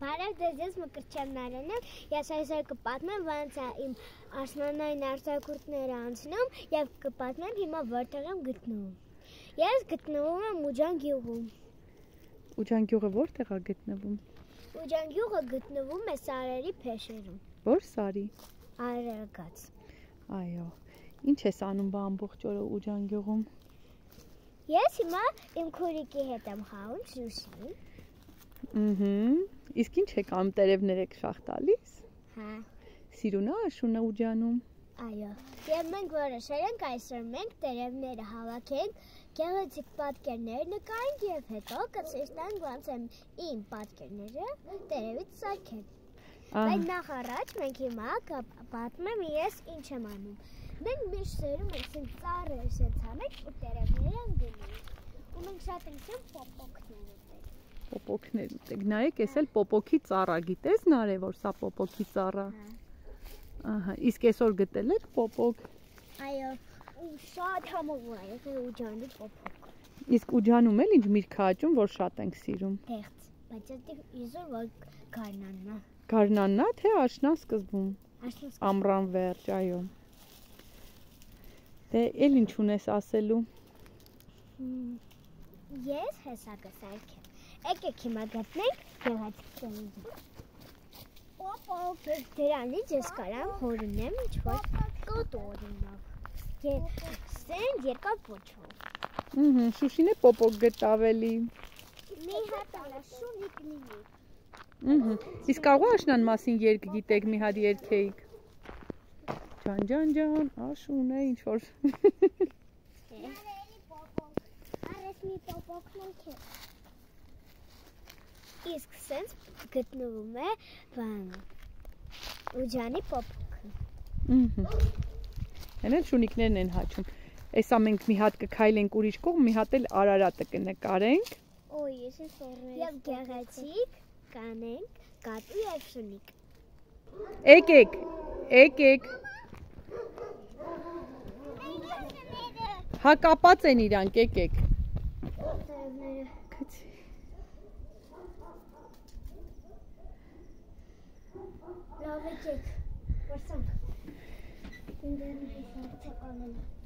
Բարև ձեզ, ես Մկրտչյան Նարենն եմ, ես այսօր կպատմեմ ոնց է իմ աշնանային արձակուրդները անցնում և կպատմեմ հիմա որտեղ եմ գտնվում։ Ես գտնվում եմ Ուջան գյուղում։ Ուջան գյուղը որտեղ է գտնվում։ Ուջան գյուղը գտնվում է Սարերի փեշերում։ Որ Սարի։ Արարագած։ Այո։ Ինչ ես անում բա ամբողջ օրը Ուջան գյուղում։ Ես հիմա իմ քուրիկի հետ եմ խաղում Շուշին։ Իսկ ինչ եք անում, տերևներ եք շաղ տալիս։ Հա։ Սիրուն է Աշունը Ուջանում։ Այո։ Եվ մենք որոշել ենք այսօր մենք տերևները հավաքենք, գեղեցիկ պատկերներ նկարենք և հետո կցույց տանք ոնց են իմ պատկերները տերևից սարքել։ Բայց նախ առաջ մենք հիմա կպատմեմ ես ինչ եմ անում։ Մենք միշտ սերում ենք սենց ծառեր սենց անենք ու տերևներ են գնում։ Ու մենք շատ ենք սեմ պոպոկներ ուտել։ Պոպոկներ ուտեք։ Նայեք, ես էլ պոպոկի ծառա գիտես Նարե, որ սա պոպոկի ծառա։ Ահա, իսկ այսօր գտել եք պոպոկ։ Այո, ու շատ համով է Ուջանի պոպոկ։ Իսկ Ուջանում էլ ինչ միրգ է աճում, որ շատ ենք սիրում։ Թեղծ, բայց դա իզոր որ գարնանն է։ Գարնանն է, թե աշնան սկզբում։ Ամռան վերջ, այո։ Դե էլ ինչ ունես ասելու։ Ես հեսա կսարքեմ։ Եկեք հիմա գտնենք գեղեցիկ տերևներ։ Պոպոկ, դրանից ես կարամ հորինեմ ինչ-որ կոտ օրինակ։ Սենց երկար պոչով։ Շուշին է պոպոկ գտավ էլի։ Մի հատ ալա շունիկ լինի։ Իսկ կարող աշնան մասին երգ գիտեք, մի հատ երգեիք։ Ջան, ջան, ջան, Աշուն է ինչ-որ։ Արես մի պոպոկն է։ Իսկ սենց գտնվում է Ուջանի պոպոկը։ Հեն էլ շունիկներն են հաչում։ Էսա մենք մի հատ կքայլենք ուրիշ կողմ, մի հատ էլ Արարատը կնկարենք։ Ոյ, ես եմ սորներ։ Եվ գեղեցիկ կանենք կատու և շունիկ։ Եկեք, եկեք։ Հա կապած են իրանք, եկեք։ Լավ եկեք, որսանք։ Ինդերնետի սարդը անելու։